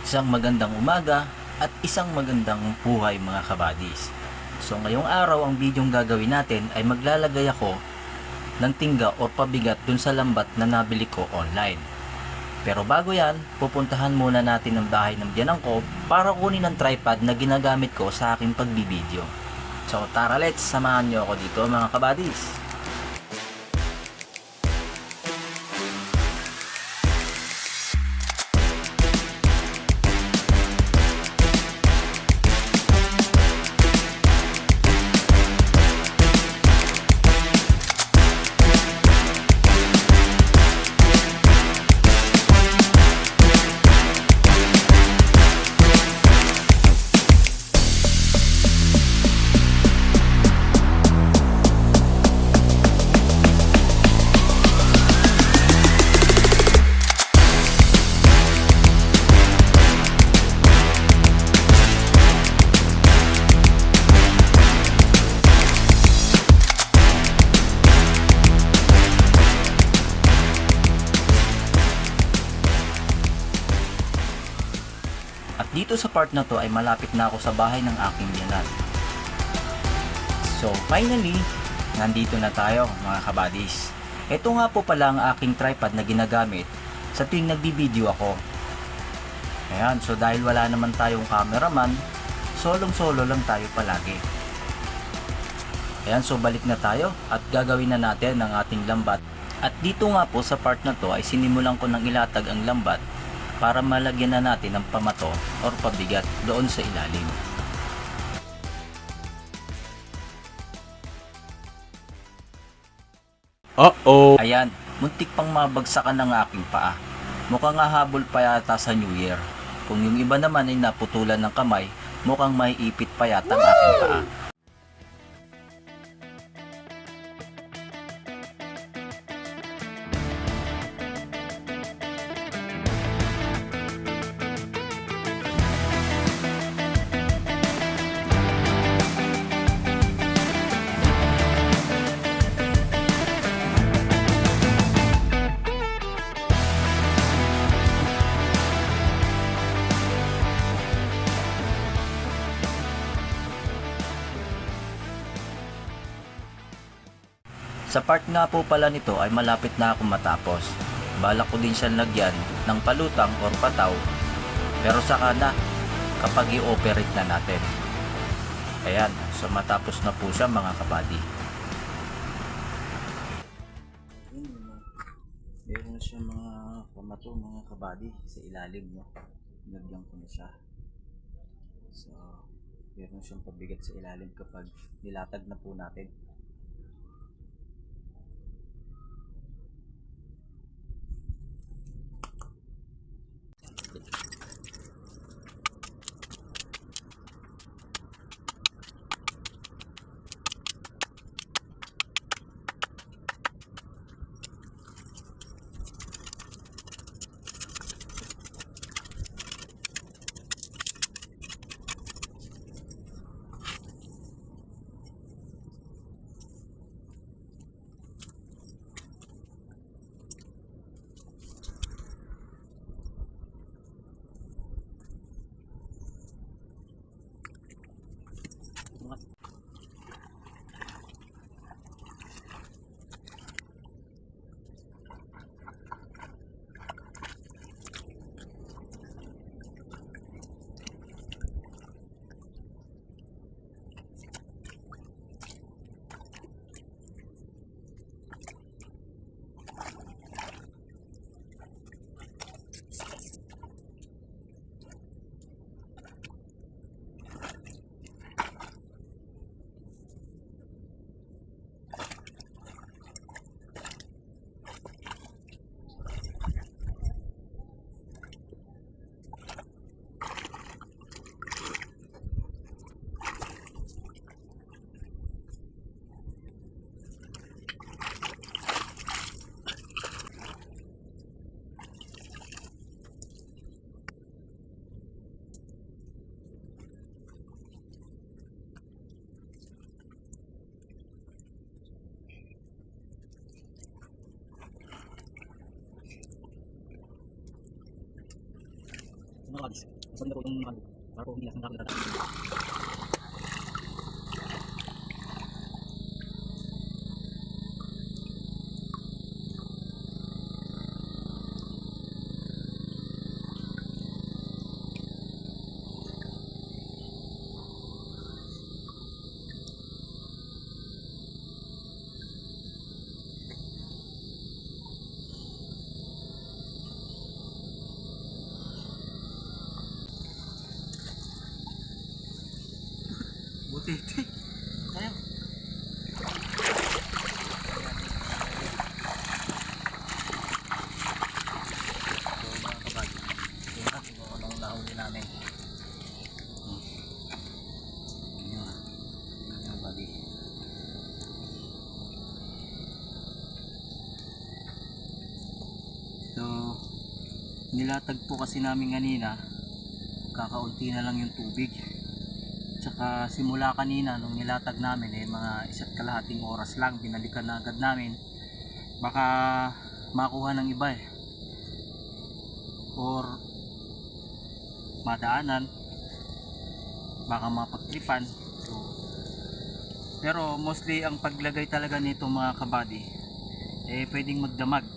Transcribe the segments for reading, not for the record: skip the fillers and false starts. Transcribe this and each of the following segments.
Isang magandang umaga at isang magandang buhay mga kabadis. So ngayong araw ang bidyong gagawin natin ay maglalagay ako ng tingga o pabigat dun sa lambat na nabili ko online. Pero bago yan, pupuntahan muna natin ang bahay ng biyanan ko para kunin ang tripod na ginagamit ko sa aking pagbibideo. So tara, let's samahan nyo ako dito mga kabadis. At dito sa part na to ay malapit na ako sa bahay ng aking biyanan. So finally, nandito na tayo mga kabadis. Ito nga po pala ang aking tripod na ginagamit sa tuwing nagbibideo ako. Ayan, so dahil wala naman tayong cameraman, solong-solo lang tayo palagi. Ayan, so balik na tayo at gagawin na natin ang ating lambat. At dito nga po sa part na to ay sinimulan ko ng ilatag ang lambat para malagyan na natin ng pamato or pabigat doon sa ilalim. Uh-oh! Ayan, muntik pang mabagsakan ng aking paa. Mukhang hahabol pa yata sa New Year. Kung yung iba naman ay naputulan ng kamay, mukhang may ipit pa yata ang aking paa. Sa part nga po pala nito ay malapit na ako matapos. Balak ko din siyang lagyan ng palutang or pataw, pero saka na kapag i-operate na natin. Ayan, so matapos na po siya mga kabady. Meron na siya mga pamato mga kabady sa ilalim, no? Lagyan ko na siya. So, meron siyang pabigat sa ilalim kapag nilatag na po natin. Ano ka, Sorry na po yung ano, para po hindi lang nakakita. Butete. Ayan. So mga kabady, ito na kung anong nahuli namin. Ayan. Mga kabady. So nilatag po kasi namin kanina, kakaunti na lang yung tubig. Tsaka simula kanina nung nilatag namin mga 1.5 oras lang, binalikan na agad namin. Baka makuha ng iba or madaanan, baka mapagtripan. So, pero mostly ang paglagay talaga nito mga kabady pwedeng magdamag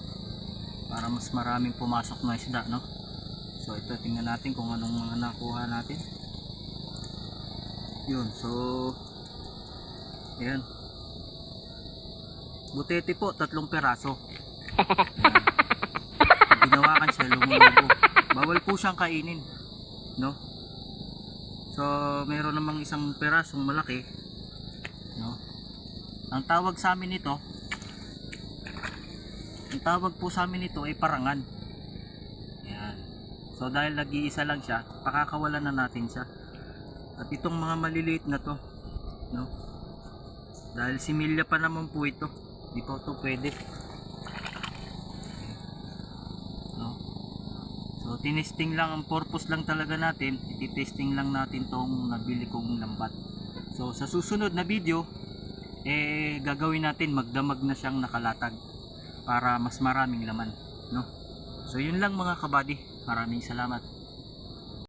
para mas maraming pumasok na isda, no? So ito, tingnan natin kung anong mga nakuha natin. Yun, so ayan, butete po, 3 peraso. Ayan. Ginawakan siya, lumulubo. Bawal po siyang kainin, no? So meron namang 1 perasong malaki, no? Ang tawag sa amin nito, ang tawag po sa amin nito ay parangan. Ayan. So dahil nag-iisa lang siya, pakakawalan na natin siya. At itong mga maliliit na to, no? Dahil similya pa naman po ito, di pa ito pwede, no? So tinesting lang, ang purpose lang talaga natin, ititesting lang natin tong nabili kong lambat. So sa susunod na video gagawin natin, magdamag na siyang nakalatag para mas maraming laman, no? So yun lang mga kabady, maraming salamat.